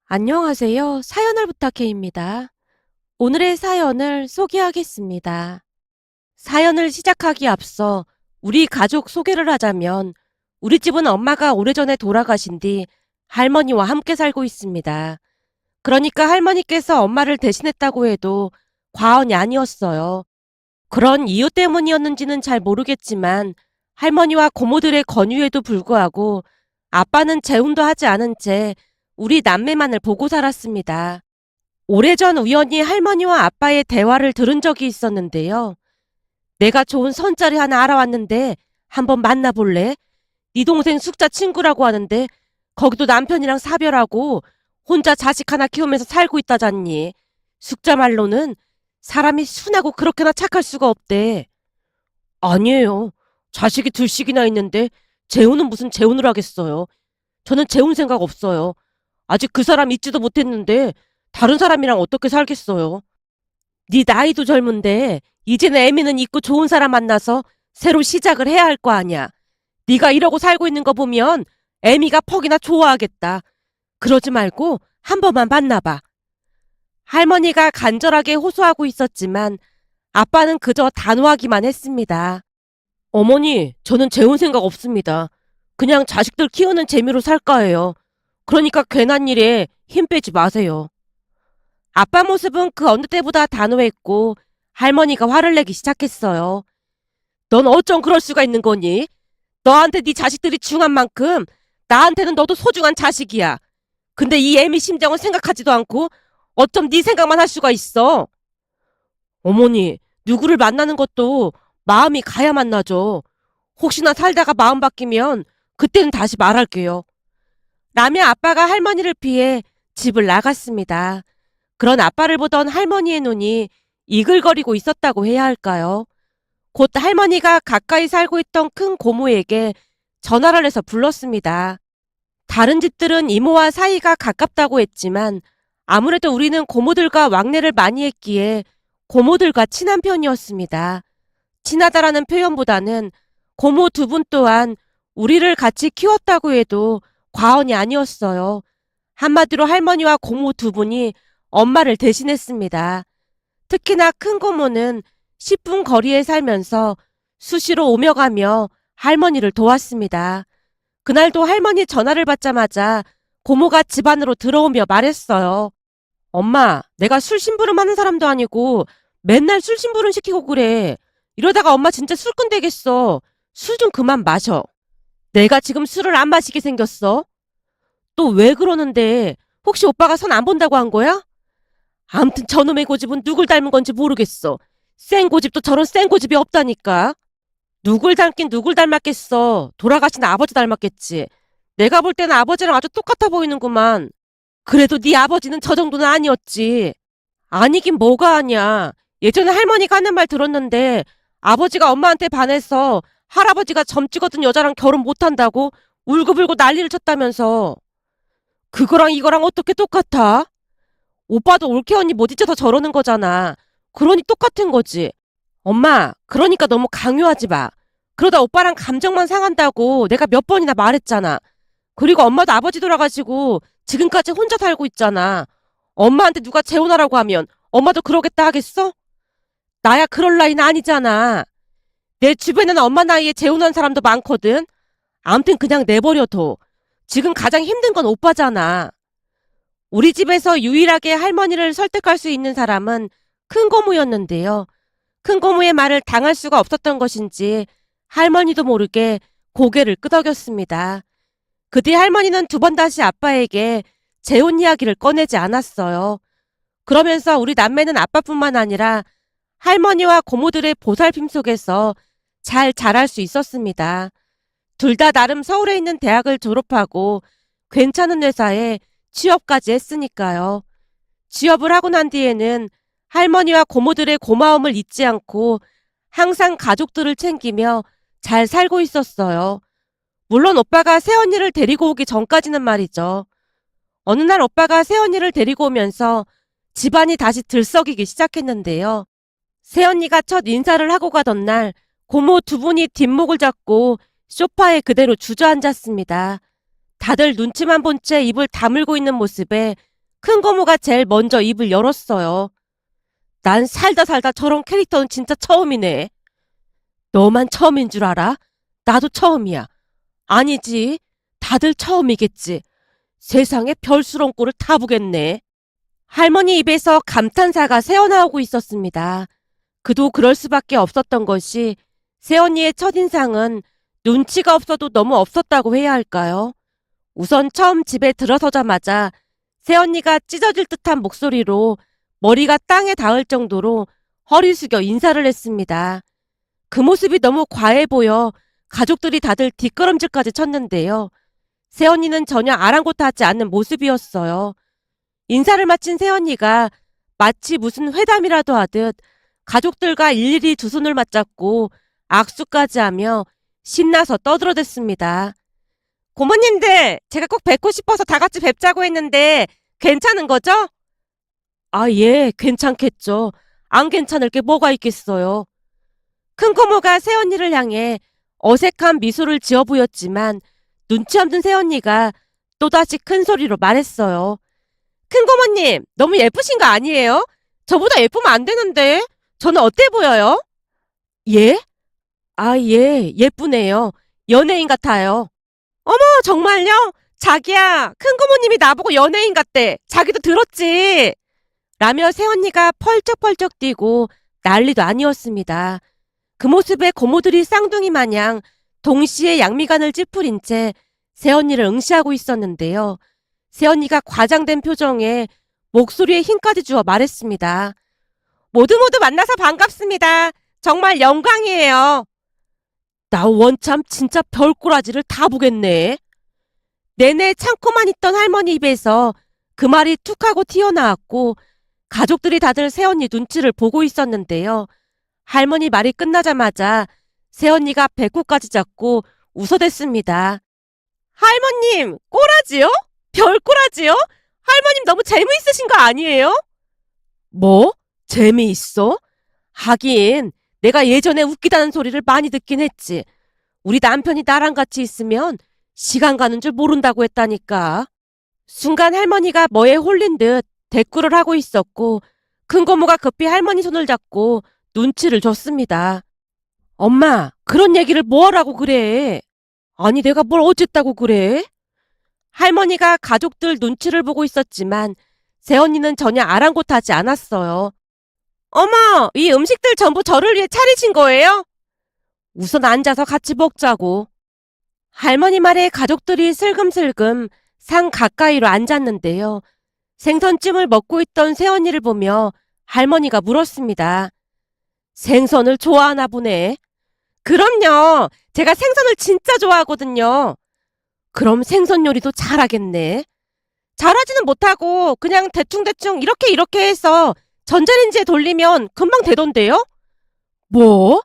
안녕하세요. 사연을 부탁해입니다. 오늘의 사연을 소개하겠습니다. 사연을 시작하기 앞서 우리 가족 소개를 하자면 우리 집은 엄마가 오래전에 돌아가신 뒤 할머니와 함께 살고 있습니다. 그러니까 할머니께서 엄마를 대신했다고 해도 과언이 아니었어요. 그런 이유 때문이었는지는 잘 모르겠지만 할머니와 고모들의 권유에도 불구하고 아빠는 재혼도 하지 않은 채 우리 남매만을 보고 살았습니다. 오래전 우연히 할머니와 아빠의 대화를 들은 적이 있었는데요. 내가 좋은 선자리 하나 알아왔는데 한번 만나볼래? 네 동생 숙자 친구라고 하는데 거기도 남편이랑 사별하고 혼자 자식 하나 키우면서 살고 있다잖니. 숙자 말로는 사람이 순하고 그렇게나 착할 수가 없대. 아니에요. 자식이 둘씩이나 있는데 재혼은 무슨 재혼을 하겠어요. 저는 재혼 생각 없어요. 아직 그 사람 잊지도 못했는데 다른 사람이랑 어떻게 살겠어요. 네 나이도 젊은데 이제는 애미는 있고 좋은 사람 만나서 새로 시작을 해야 할 거 아니야. 네가 이러고 살고 있는 거 보면 애미가 퍽이나 좋아하겠다. 그러지 말고 한 번만 만나봐. 할머니가 간절하게 호소하고 있었지만 아빠는 그저 단호하기만 했습니다. 어머니, 저는 재혼 생각 없습니다. 그냥 자식들 키우는 재미로 살까 해요. 그러니까 괜한 일에 힘 빼지 마세요. 아빠 모습은 그 어느 때보다 단호했고 할머니가 화를 내기 시작했어요. 넌 어쩜 그럴 수가 있는 거니? 너한테 네 자식들이 중요한 만큼 나한테는 너도 소중한 자식이야. 근데 이 애미 심정은 생각하지도 않고 어쩜 네 생각만 할 수가 있어? 어머니, 누구를 만나는 것도 마음이 가야 만나죠. 혹시나 살다가 마음 바뀌면 그때는 다시 말할게요. 라며 아빠가 할머니를 피해 집을 나갔습니다. 그런 아빠를 보던 할머니의 눈이 이글거리고 있었다고 해야 할까요? 곧 할머니가 가까이 살고 있던 큰 고모에게 전화를 해서 불렀습니다. 다른 집들은 이모와 사이가 가깝다고 했지만 아무래도 우리는 고모들과 왕래를 많이 했기에 고모들과 친한 편이었습니다. 친하다라는 표현보다는 고모 두 분 또한 우리를 같이 키웠다고 해도 과언이 아니었어요. 한마디로 할머니와 고모 두 분이 엄마를 대신했습니다. 특히나 큰 고모는 10분 거리에 살면서 수시로 오며 가며 할머니를 도왔습니다. 그날도 할머니 전화를 받자마자 고모가 집 안으로 들어오며 말했어요. 엄마, 내가 술 심부름 하는 사람도 아니고 맨날 술 심부름 시키고 그래. 이러다가 엄마 진짜 술꾼 되겠어. 술 좀 그만 마셔. 내가 지금 술을 안 마시게 생겼어? 또 왜 그러는데? 혹시 오빠가 선 안 본다고 한 거야? 암튼 저놈의 고집은 누굴 닮은 건지 모르겠어. 센 고집도 저런 센 고집이 없다니까. 누굴 닮긴 누굴 닮았겠어. 돌아가신 아버지 닮았겠지. 내가 볼 때는 아버지랑 아주 똑같아 보이는구만. 그래도 네 아버지는 저 정도는 아니었지. 아니긴 뭐가 아니야. 예전에 할머니가 하는 말 들었는데 아버지가 엄마한테 반해서 할아버지가 점 찍었던 여자랑 결혼 못한다고 울고불고 난리를 쳤다면서. 그거랑 이거랑 어떻게 똑같아? 오빠도 올케 언니 못 잊어서 저러는 거잖아. 그러니 똑같은 거지. 엄마, 그러니까 너무 강요하지 마. 그러다 오빠랑 감정만 상한다고 내가 몇 번이나 말했잖아. 그리고 엄마도 아버지 돌아가시고 지금까지 혼자 살고 있잖아. 엄마한테 누가 재혼하라고 하면 엄마도 그러겠다 하겠어? 나야 그럴 나이는 아니잖아. 내 주변에는 엄마 나이에 재혼한 사람도 많거든. 암튼 그냥 내버려둬. 지금 가장 힘든 건 오빠잖아. 우리 집에서 유일하게 할머니를 설득할 수 있는 사람은 큰 고모였는데요. 큰 고모의 말을 당할 수가 없었던 것인지 할머니도 모르게 고개를 끄덕였습니다. 그 뒤 할머니는 두 번 다시 아빠에게 재혼 이야기를 꺼내지 않았어요. 그러면서 우리 남매는 아빠뿐만 아니라 할머니와 고모들의 보살핌 속에서 잘 자랄 수 있었습니다. 둘 다 나름 서울에 있는 대학을 졸업하고 괜찮은 회사에 취업까지 했으니까요. 취업을 하고 난 뒤에는 할머니와 고모들의 고마움을 잊지 않고 항상 가족들을 챙기며 잘 살고 있었어요. 물론 오빠가 새언니를 데리고 오기 전까지는 말이죠. 어느 날 오빠가 새언니를 데리고 오면서 집안이 다시 들썩이기 시작했는데요. 새언니가 첫 인사를 하고 가던 날 고모 두 분이 뒷목을 잡고 소파에 그대로 주저앉았습니다. 다들 눈치만 본 채 입을 다물고 있는 모습에 큰 고모가 제일 먼저 입을 열었어요. 난 살다 살다 저런 캐릭터는 진짜 처음이네. 너만 처음인 줄 알아? 나도 처음이야. 아니지. 다들 처음이겠지. 세상에 별스러운 꼴을 다 보겠네. 할머니 입에서 감탄사가 새어나오고 있었습니다. 그도 그럴 수밖에 없었던 것이 새언니의 첫인상은 눈치가 없어도 너무 없었다고 해야 할까요? 우선 처음 집에 들어서자마자 새언니가 찢어질 듯한 목소리로 머리가 땅에 닿을 정도로 허리 숙여 인사를 했습니다. 그 모습이 너무 과해 보여 가족들이 다들 뒷걸음질까지 쳤는데요. 새언니는 전혀 아랑곳하지 않는 모습이었어요. 인사를 마친 새언니가 마치 무슨 회담이라도 하듯 가족들과 일일이 두 손을 맞잡고 악수까지 하며 신나서 떠들어댔습니다. 고모님들, 제가 꼭 뵙고 싶어서 다 같이 뵙자고 했는데 괜찮은 거죠? 아, 예, 괜찮겠죠. 안 괜찮을 게 뭐가 있겠어요. 큰 고모가 새언니를 향해 어색한 미소를 지어 보였지만 눈치 없는 새언니가 또다시 큰 소리로 말했어요. 큰 고모님, 너무 예쁘신 거 아니에요? 저보다 예쁘면 안 되는데. 저는 어때 보여요? 예? 아, 예, 예쁘네요. 연예인 같아요. 어머, 정말요? 자기야, 큰 고모님이 나보고 연예인 같대. 자기도 들었지? 라며 새언니가 펄쩍펄쩍 뛰고 난리도 아니었습니다. 그 모습에 고모들이 쌍둥이 마냥 동시에 양미간을 찌푸린 채 새언니를 응시하고 있었는데요. 새언니가 과장된 표정에 목소리에 힘까지 주어 말했습니다. 모두 모두 만나서 반갑습니다. 정말 영광이에요. 나 원참 진짜 별꼬라지를 다 보겠네. 내내 참고만 있던 할머니 입에서 그 말이 툭 하고 튀어나왔고 가족들이 다들 새언니 눈치를 보고 있었는데요. 할머니 말이 끝나자마자 새언니가 배꼽까지 잡고 웃어댔습니다. 할머님, 꼬라지요? 별꼬라지요? 할머님 너무 재미있으신 거 아니에요? 뭐? 재미있어? 하긴 내가 예전에 웃기다는 소리를 많이 듣긴 했지. 우리 남편이 나랑 같이 있으면 시간 가는 줄 모른다고 했다니까. 순간 할머니가 뭐에 홀린 듯 대꾸를 하고 있었고 큰 고모가 급히 할머니 손을 잡고 눈치를 줬습니다. 엄마, 그런 얘기를 뭐하라고 그래? 아니, 내가 뭘 어쨌다고 그래? 할머니가 가족들 눈치를 보고 있었지만 새언니는 전혀 아랑곳하지 않았어요. 어머, 이 음식들 전부 저를 위해 차리신 거예요? 우선 앉아서 같이 먹자고. 할머니 말에 가족들이 슬금슬금 상 가까이로 앉았는데요. 생선찜을 먹고 있던 새언니를 보며 할머니가 물었습니다. 생선을 좋아하나 보네. 그럼요. 제가 생선을 진짜 좋아하거든요. 그럼 생선 요리도 잘하겠네. 잘하지는 못하고 그냥 대충대충 이렇게 해서 전자레인지에 돌리면 금방 되던데요? 뭐?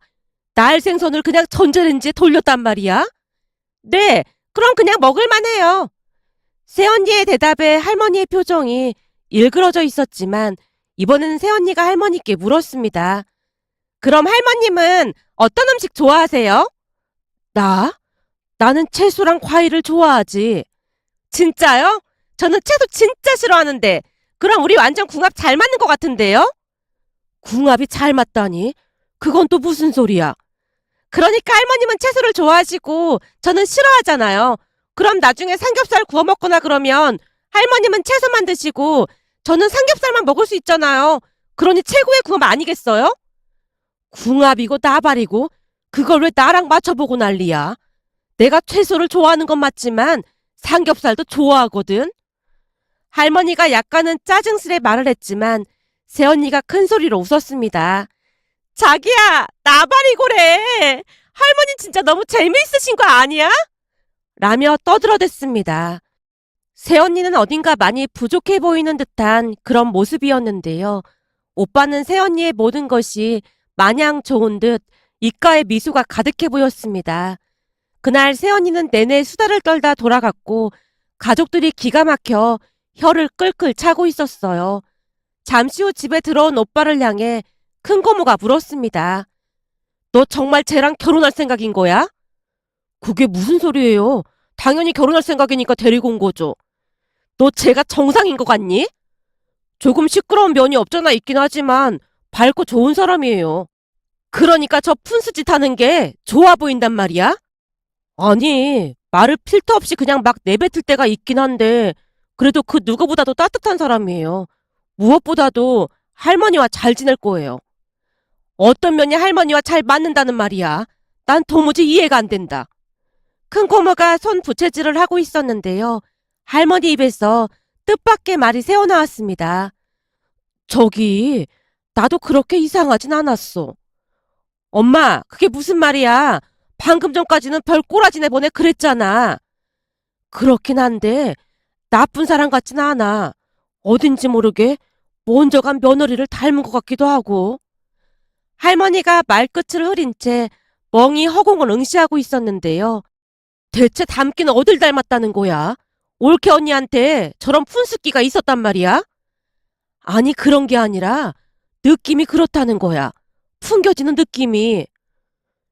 날 생선을 그냥 전자레인지에 돌렸단 말이야? 네, 그럼 그냥 먹을만 해요. 새언니의 대답에 할머니의 표정이 일그러져 있었지만 이번엔 새언니가 할머니께 물었습니다. 그럼 할머님은 어떤 음식 좋아하세요? 나? 나는 채소랑 과일을 좋아하지. 진짜요? 저는 채소 진짜 싫어하는데 그럼 우리 완전 궁합 잘 맞는 것 같은데요? 궁합이 잘 맞다니? 그건 또 무슨 소리야? 그러니까 할머님은 채소를 좋아하시고 저는 싫어하잖아요. 그럼 나중에 삼겹살 구워 먹거나 그러면 할머님은 채소만 드시고 저는 삼겹살만 먹을 수 있잖아요. 그러니 최고의 궁합 아니겠어요? 궁합이고 나발이고 그걸 왜 나랑 맞춰보고 난리야? 내가 채소를 좋아하는 건 맞지만 삼겹살도 좋아하거든. 할머니가 약간은 짜증스레 말을 했지만 새언니가 큰 소리로 웃었습니다. 자기야, 나발이고래. 할머니 진짜 너무 재미있으신 거 아니야? 라며 떠들어댔습니다. 새언니는 어딘가 많이 부족해 보이는 듯한 그런 모습이었는데요. 오빠는 새언니의 모든 것이 마냥 좋은 듯 입가에 미소가 가득해 보였습니다. 그날 새언니는 내내 수다를 떨다 돌아갔고 가족들이 기가 막혀 혀를 끌끌 차고 있었어요. 잠시 후 집에 들어온 오빠를 향해 큰 고모가 물었습니다. 너 정말 쟤랑 결혼할 생각인 거야? 그게 무슨 소리예요? 당연히 결혼할 생각이니까 데리고 온 거죠. 너 쟤가 정상인 것 같니? 조금 시끄러운 면이 없잖아 있긴 하지만 밝고 좋은 사람이에요. 그러니까 저 푼수짓 하는 게 좋아 보인단 말이야? 아니, 말을 필터 없이 그냥 막 내뱉을 때가 있긴 한데 그래도 그 누구보다도 따뜻한 사람이에요. 무엇보다도 할머니와 잘 지낼 거예요. 어떤 면이 할머니와 잘 맞는다는 말이야. 난 도무지 이해가 안 된다. 큰 고모가 손 부채질을 하고 있었는데요. 할머니 입에서 뜻밖의 말이 새어나왔습니다. 저기, 나도 그렇게 이상하진 않았어. 엄마, 그게 무슨 말이야? 방금 전까지는 별 꼬라지 내보내 그랬잖아. 그렇긴 한데 나쁜 사람 같진 않아. 어딘지 모르게 먼저 간 며느리를 닮은 것 같기도 하고. 할머니가 말끝을 흐린 채 멍이 허공을 응시하고 있었는데요. 대체 닮기는 어딜 닮았다는 거야? 올케 언니한테 저런 푼숫기가 있었단 말이야? 아니 그런 게 아니라 느낌이 그렇다는 거야. 풍겨지는 느낌이.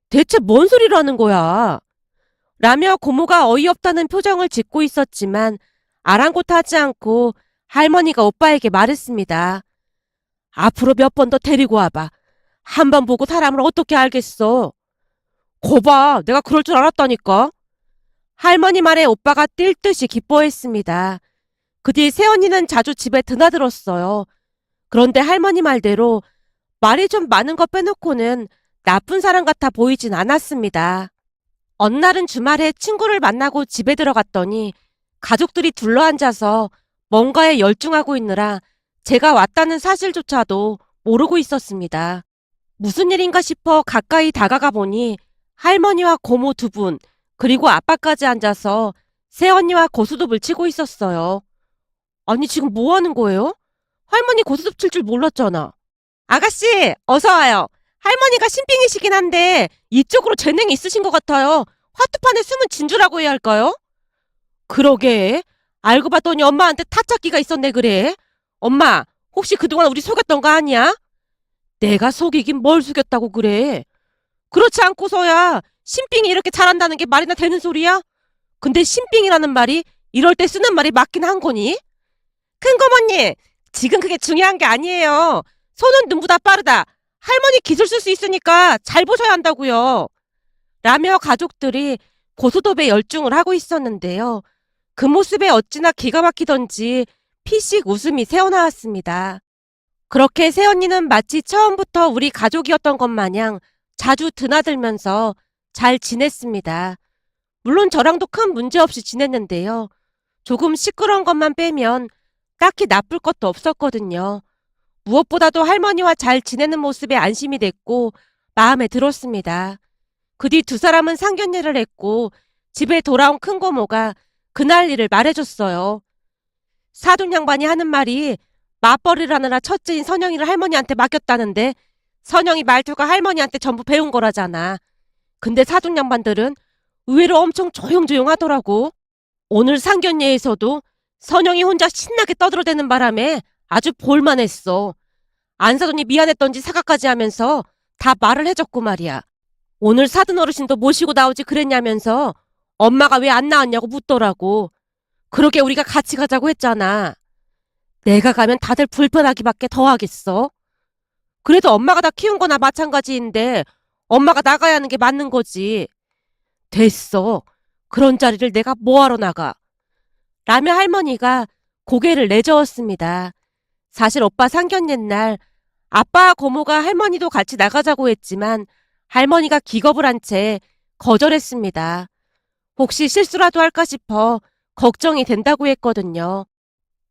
대체 뭔 소리라는 거야? 라며 고모가 어이없다는 표정을 짓고 있었지만 아랑곳하지 않고 할머니가 오빠에게 말했습니다. 앞으로 몇 번 더 데리고 와봐. 한 번 보고 사람을 어떻게 알겠어? 거봐, 내가 그럴 줄 알았다니까. 할머니 말에 오빠가 뛸 듯이 기뻐했습니다. 그 뒤 새언니는 자주 집에 드나들었어요. 그런데 할머니 말대로 말이 좀 많은 거 빼놓고는 나쁜 사람 같아 보이진 않았습니다. 어느 날은 주말에 친구를 만나고 집에 들어갔더니 가족들이 둘러앉아서 뭔가에 열중하고 있느라 제가 왔다는 사실조차도 모르고 있었습니다. 무슨 일인가 싶어 가까이 다가가 보니 할머니와 고모 두 분, 그리고 아빠까지 앉아서 새언니와 고스톱을 치고 있었어요. 아니 지금 뭐 하는 거예요? 할머니 고스톱 칠 줄 몰랐잖아. 아가씨, 어서 와요. 할머니가 신빙이시긴 한데 이쪽으로 재능이 있으신 것 같아요. 화투판에 숨은 진주라고 해야 할까요? 그러게. 알고 봤더니 엄마한테 타짜기가 있었네 그래. 엄마, 혹시 그동안 우리 속였던 거 아니야? 내가 속이긴 뭘 속였다고 그래. 그렇지 않고서야 신빙이 이렇게 잘한다는 게 말이나 되는 소리야? 근데 신빙이라는 말이 이럴 때 쓰는 말이 맞긴 한 거니? 큰고모님, 지금 그게 중요한 게 아니에요. 손은 눈보다 빠르다. 할머니 기술 쓸 수 있으니까 잘 보셔야 한다고요. 라며 가족들이 고스톱에 열중을 하고 있었는데요. 그 모습에 어찌나 기가 막히던지 피식 웃음이 새어나왔습니다. 그렇게 새언니는 마치 처음부터 우리 가족이었던 것 마냥 자주 드나들면서 잘 지냈습니다. 물론 저랑도 큰 문제 없이 지냈는데요. 조금 시끄러운 것만 빼면 딱히 나쁠 것도 없었거든요. 무엇보다도 할머니와 잘 지내는 모습에 안심이 됐고 마음에 들었습니다. 그 뒤 두 사람은 상견례를 했고 집에 돌아온 큰고모가 그날 일을 말해줬어요. 사돈 양반이 하는 말이 맞벌이를 하느라 첫째인 선영이를 할머니한테 맡겼다는데 선영이 말투가 할머니한테 전부 배운 거라잖아. 근데 사돈 양반들은 의외로 엄청 조용조용하더라고. 오늘 상견례에서도 선영이 혼자 신나게 떠들어대는 바람에 아주 볼만했어. 안사돈이 미안했던지 사과까지 하면서 다 말을 해줬고 말이야. 오늘 사돈 어르신도 모시고 나오지 그랬냐면서 엄마가 왜 안 나왔냐고 묻더라고. 그러게 우리가 같이 가자고 했잖아. 내가 가면 다들 불편하기밖에 더 하겠어. 그래도 엄마가 다 키운 거나 마찬가지인데 엄마가 나가야 하는 게 맞는 거지. 됐어. 그런 자리를 내가 뭐하러 나가. 라며 할머니가 고개를 내저었습니다. 사실 오빠 상견례 날 아빠와 고모가 할머니도 같이 나가자고 했지만 할머니가 기겁을 한 채 거절했습니다. 혹시 실수라도 할까 싶어 걱정이 된다고 했거든요.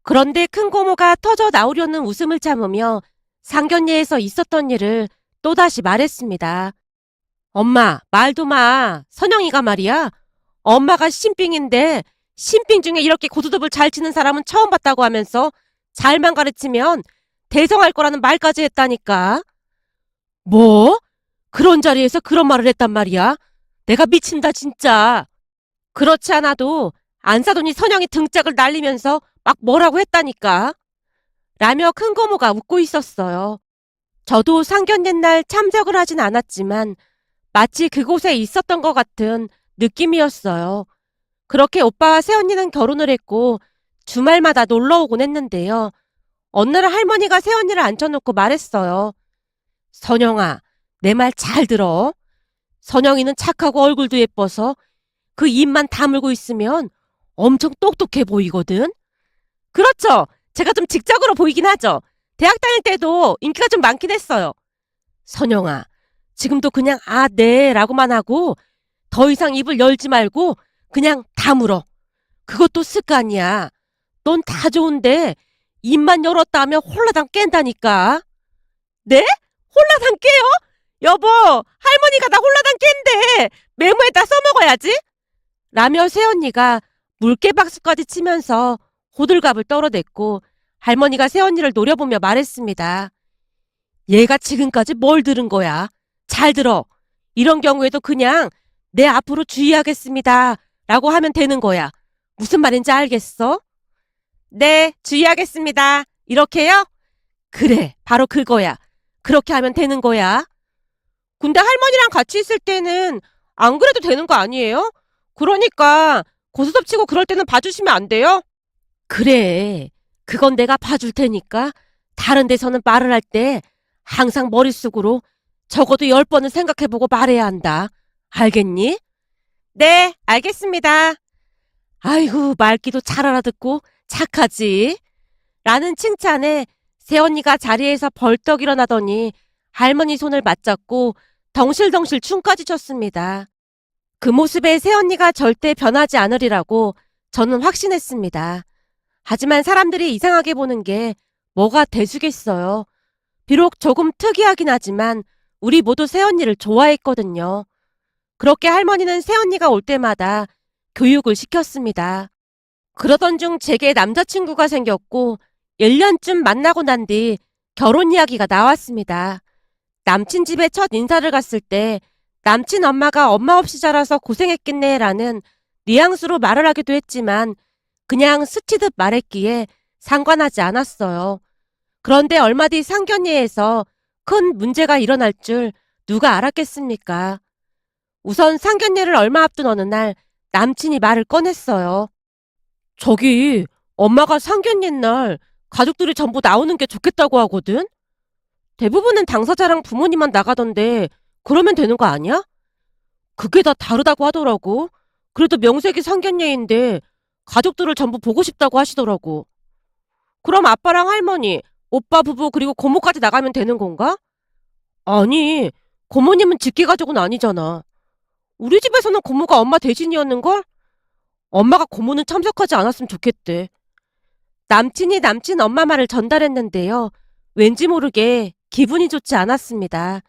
그런데 큰 고모가 터져 나오려는 웃음을 참으며 상견례에서 있었던 일을 또다시 말했습니다. 엄마, 말도 마. 선영이가 말이야. 엄마가 신빙인데 신빙 중에 이렇게 고스톱을 잘 치는 사람은 처음 봤다고 하면서 잘만 가르치면 대성할 거라는 말까지 했다니까. 뭐? 그런 자리에서 그런 말을 했단 말이야? 내가 미친다 진짜. 그렇지 않아도 안사돈이 선영이 등짝을 날리면서 막 뭐라고 했다니까. 라며 큰 고모가 웃고 있었어요. 저도 상견례 날 참석을 하진 않았지만 마치 그곳에 있었던 것 같은 느낌이었어요. 그렇게 오빠와 새언니는 결혼을 했고 주말마다 놀러 오곤 했는데요. 어느 날 할머니가 새언니를 앉혀놓고 말했어요. 선영아, 내 말 잘 들어. 선영이는 착하고 얼굴도 예뻐서 그 입만 다물고 있으면 엄청 똑똑해 보이거든. 그렇죠. 제가 좀 직접으로 보이긴 하죠. 대학 다닐 때도 인기가 좀 많긴 했어요. 선영아, 지금도 그냥 아, 네 라고만 하고 더 이상 입을 열지 말고 그냥 다물어. 그것도 습관이야. 넌 다 좋은데 입만 열었다 하면 홀라당 깬다니까. 네? 홀라당 깨요? 여보, 할머니가 나 홀라당 깬대. 메모에다 써먹어야지. 라며 새언니가 물개박수까지 치면서 호들갑을 떨어댔고 할머니가 새언니를 노려보며 말했습니다. 얘가 지금까지 뭘 들은 거야? 잘 들어. 이런 경우에도 그냥 내 앞으로 주의하겠습니다. 라고 하면 되는 거야. 무슨 말인지 알겠어? 네, 주의하겠습니다. 이렇게요? 그래, 바로 그거야. 그렇게 하면 되는 거야. 근데 할머니랑 같이 있을 때는 안 그래도 되는 거 아니에요? 그러니까 고스톱 치고 그럴 때는 봐주시면 안 돼요? 그래, 그건 내가 봐줄 테니까 다른 데서는 말을 할 때 항상 머릿속으로 적어도 10번은 생각해보고 말해야 한다. 알겠니? 네, 알겠습니다. 아이고, 말귀도 잘 알아듣고 착하지. 라는 칭찬에 새언니가 자리에서 벌떡 일어나더니 할머니 손을 맞잡고 덩실덩실 춤까지 췄습니다. 그 모습에 새언니가 절대 변하지 않으리라고 저는 확신했습니다. 하지만 사람들이 이상하게 보는 게 뭐가 대수겠어요. 비록 조금 특이하긴 하지만 우리 모두 새언니를 좋아했거든요. 그렇게 할머니는 새언니가 올 때마다 교육을 시켰습니다. 그러던 중 제게 남자친구가 생겼고 1년쯤 만나고 난 뒤 결혼 이야기가 나왔습니다. 남친 집에 첫 인사를 갔을 때 남친 엄마가 엄마 없이 자라서 고생했겠네 라는 뉘앙스로 말을 하기도 했지만 그냥 스치듯 말했기에 상관하지 않았어요. 그런데 얼마 뒤 상견례에서 큰 문제가 일어날 줄 누가 알았겠습니까? 우선 상견례를 얼마 앞둔 어느 날 남친이 말을 꺼냈어요. 저기 엄마가 상견례 날 가족들이 전부 나오는 게 좋겠다고 하거든? 대부분은 당사자랑 부모님만 나가던데 그러면 되는 거 아니야? 그게 다 다르다고 하더라고. 그래도 명색이 상견례인데 가족들을 전부 보고 싶다고 하시더라고. 그럼 아빠랑 할머니, 오빠 부부 그리고 고모까지 나가면 되는 건가? 아니, 고모님은 직계가족은 아니잖아. 우리 집에서는 고모가 엄마 대신이었는걸? 엄마가 고모는 참석하지 않았으면 좋겠대. 남친이 남친 엄마 말을 전달했는데요. 왠지 모르게 기분이 좋지 않았습니다.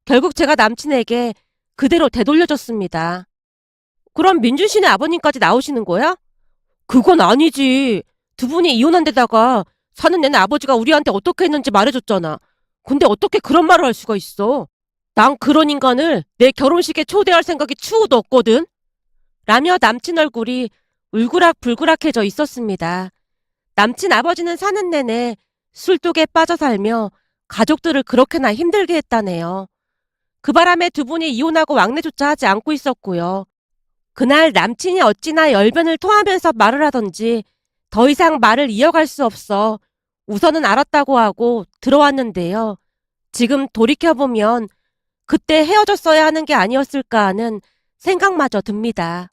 결국 제가 남친에게 그대로 되돌려줬습니다. 그럼 민준 씨네 아버님까지 나오시는 거야? 그건 아니지. 두 분이 이혼한 데다가 사는 내내 아버지가 우리한테 어떻게 했는지 말해줬잖아. 근데 어떻게 그런 말을 할 수가 있어? 난 그런 인간을 내 결혼식에 초대할 생각이 추호도 없거든. 라며 남친 얼굴이 울그락불그락해져 있었습니다. 남친 아버지는 사는 내내 술독에 빠져 살며 가족들을 그렇게나 힘들게 했다네요. 그 바람에 두 분이 이혼하고 왕래조차 하지 않고 있었고요. 그날 남친이 어찌나 열변을 토하면서 말을 하던지 더 이상 말을 이어갈 수 없어 우선은 알았다고 하고 들어왔는데요. 지금 돌이켜보면 그때 헤어졌어야 하는 게 아니었을까 하는 생각마저 듭니다.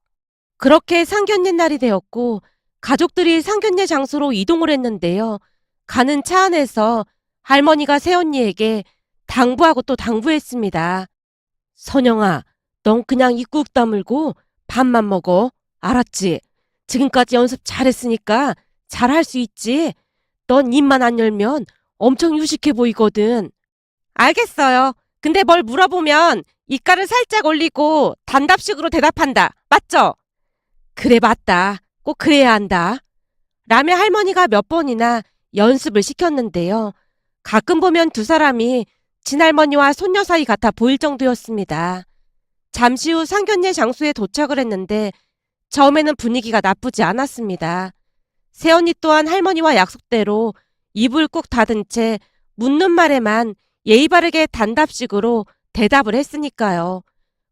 그렇게 상견례 날이 되었고 가족들이 상견례 장소로 이동을 했는데요. 가는 차 안에서 할머니가 새언니에게 당부하고 또 당부했습니다. 선영아, 넌 그냥 입 꾹 다물고 밥만 먹어. 알았지? 지금까지 연습 잘했으니까 잘할 수 있지? 넌 입만 안 열면 엄청 유식해 보이거든. 알겠어요. 근데 뭘 물어보면 입가를 살짝 올리고 단답식으로 대답한다. 맞죠? 그래, 맞다. 꼭 그래야 한다. 라며 할머니가 몇 번이나 연습을 시켰는데요. 가끔 보면 두 사람이 친할머니와 손녀 사이 같아 보일 정도였습니다. 잠시 후 상견례 장소에 도착을 했는데 처음에는 분위기가 나쁘지 않았습니다. 새언니 또한 할머니와 약속대로 입을 꾹 닫은 채 묻는 말에만 예의 바르게 단답식으로 대답을 했으니까요.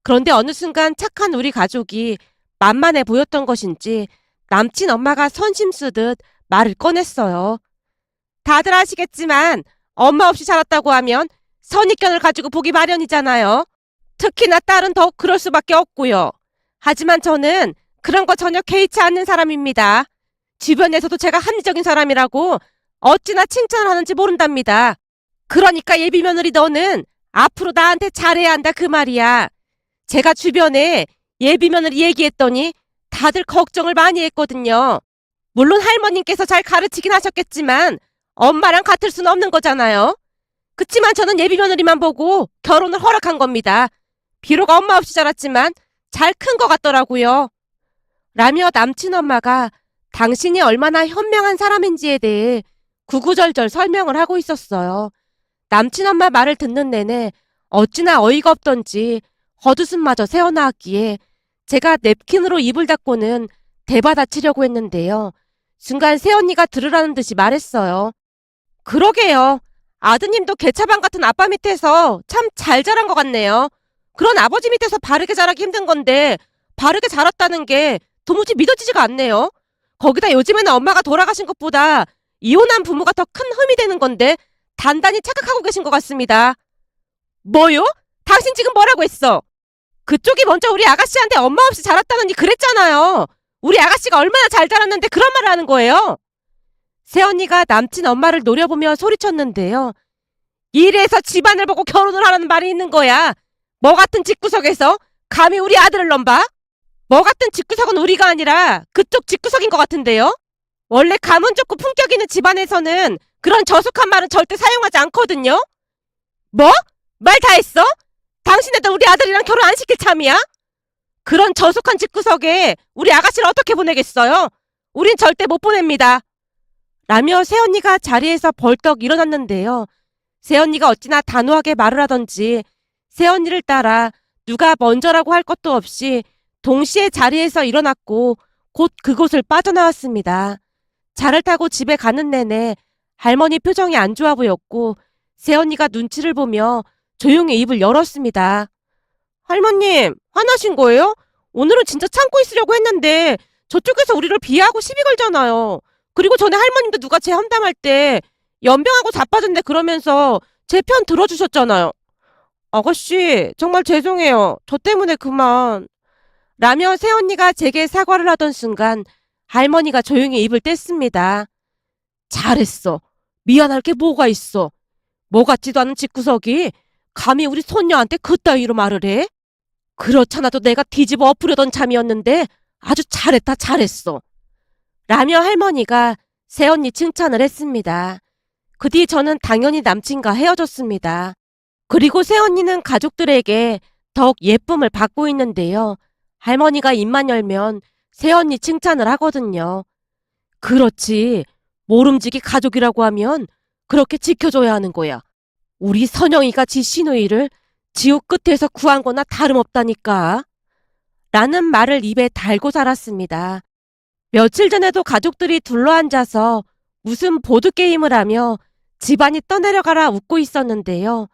그런데 어느 순간 착한 우리 가족이 만만해 보였던 것인지 남친 엄마가 선심 쓰듯 말을 꺼냈어요. 다들 아시겠지만 엄마 없이 자랐다고 하면 선입견을 가지고 보기 마련이잖아요. 특히나 딸은 더욱 그럴 수밖에 없고요. 하지만 저는 그런 거 전혀 개의치 않는 사람입니다. 주변에서도 제가 합리적인 사람이라고 어찌나 칭찬을 하는지 모른답니다. 그러니까 예비 며느리 너는 앞으로 나한테 잘해야 한다 그 말이야. 제가 주변에 예비 며느리 얘기했더니 다들 걱정을 많이 했거든요. 물론 할머님께서 잘 가르치긴 하셨겠지만 엄마랑 같을 수는 없는 거잖아요. 그치만 저는 예비 며느리만 보고 결혼을 허락한 겁니다. 비록 엄마 없이 자랐지만 잘 큰 것 같더라고요. 라며 남친 엄마가 당신이 얼마나 현명한 사람인지에 대해 구구절절 설명을 하고 있었어요. 남친 엄마 말을 듣는 내내 어찌나 어이가 없던지 겉웃음마저 새어나왔기에 제가 냅킨으로 입을 닫고는 대받아치려고 했는데요. 순간 새언니가 들으라는 듯이 말했어요. 그러게요. 아드님도 개차반 같은 아빠 밑에서 참 잘 자란 것 같네요. 그런 아버지 밑에서 바르게 자라기 힘든 건데 바르게 자랐다는 게 도무지 믿어지지가 않네요. 거기다 요즘에는 엄마가 돌아가신 것보다 이혼한 부모가 더 큰 흠이 되는 건데 단단히 착각하고 계신 것 같습니다. 뭐요? 당신 지금 뭐라고 했어? 그쪽이 먼저 우리 아가씨한테 엄마 없이 자랐다느니 그랬잖아요. 우리 아가씨가 얼마나 잘 자랐는데 그런 말을 하는 거예요? 새언니가 남친 엄마를 노려보며 소리쳤는데요. 이래서 집안을 보고 결혼을 하라는 말이 있는 거야. 뭐 같은 집구석에서 감히 우리 아들을 넘봐? 뭐 같은 집구석은 우리가 아니라 그쪽 집구석인 것 같은데요? 원래 가문 좋고 품격 있는 집안에서는 그런 저속한 말은 절대 사용하지 않거든요? 뭐? 말 다 했어? 당신네들 우리 아들이랑 결혼 안 시킬 참이야? 그런 저속한 집구석에 우리 아가씨를 어떻게 보내겠어요? 우린 절대 못 보냅니다. 라며 새언니가 자리에서 벌떡 일어났는데요. 새언니가 어찌나 단호하게 말을 하던지 새언니를 따라 누가 먼저라고 할 것도 없이 동시에 자리에서 일어났고 곧 그곳을 빠져나왔습니다. 차를 타고 집에 가는 내내 할머니 표정이 안 좋아 보였고 새언니가 눈치를 보며 조용히 입을 열었습니다. 할머님, 화나신 거예요? 오늘은 진짜 참고 있으려고 했는데 저쪽에서 우리를 비하하고 시비 걸잖아요. 그리고 전에 할머님도 누가 제 험담할 때 연병하고 자빠졌네 그러면서 제 편 들어주셨잖아요. 아가씨, 정말 죄송해요. 저 때문에 그만. 라며 새언니가 제게 사과를 하던 순간 할머니가 조용히 입을 뗐습니다. 잘했어. 미안할 게 뭐가 있어. 뭐 같지도 않은 집구석이 감히 우리 손녀한테 그따위로 말을 해? 그렇잖아도 내가 뒤집어 엎으려던 참이었는데 아주 잘했다 잘했어. 라며 할머니가 새언니 칭찬을 했습니다. 그 뒤 저는 당연히 남친과 헤어졌습니다. 그리고 새언니는 가족들에게 더욱 예쁨을 받고 있는데요. 할머니가 입만 열면 새언니 칭찬을 하거든요. 그렇지. 모름지기 가족이라고 하면 그렇게 지켜줘야 하는 거야. 우리 선영이가 지 시누이를 지옥 끝에서 구한 거나 다름없다니까. 라는 말을 입에 달고 살았습니다. 며칠 전에도 가족들이 둘러앉아서 무슨 보드게임을 하며 집안이 떠내려가라 웃고 있었는데요.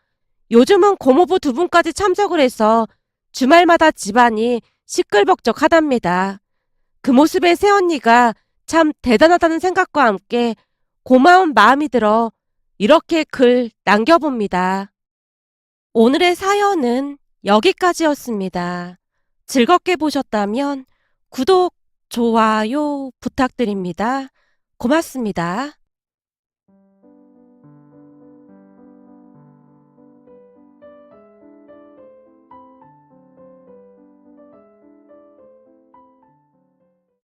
요즘은 고모부 두 분까지 참석을 해서 주말마다 집안이 시끌벅적하답니다. 그 모습에 새언니가 참 대단하다는 생각과 함께 고마운 마음이 들어 이렇게 글 남겨봅니다. 오늘의 사연은 여기까지였습니다. 즐겁게 보셨다면 구독, 좋아요 부탁드립니다. 고맙습니다.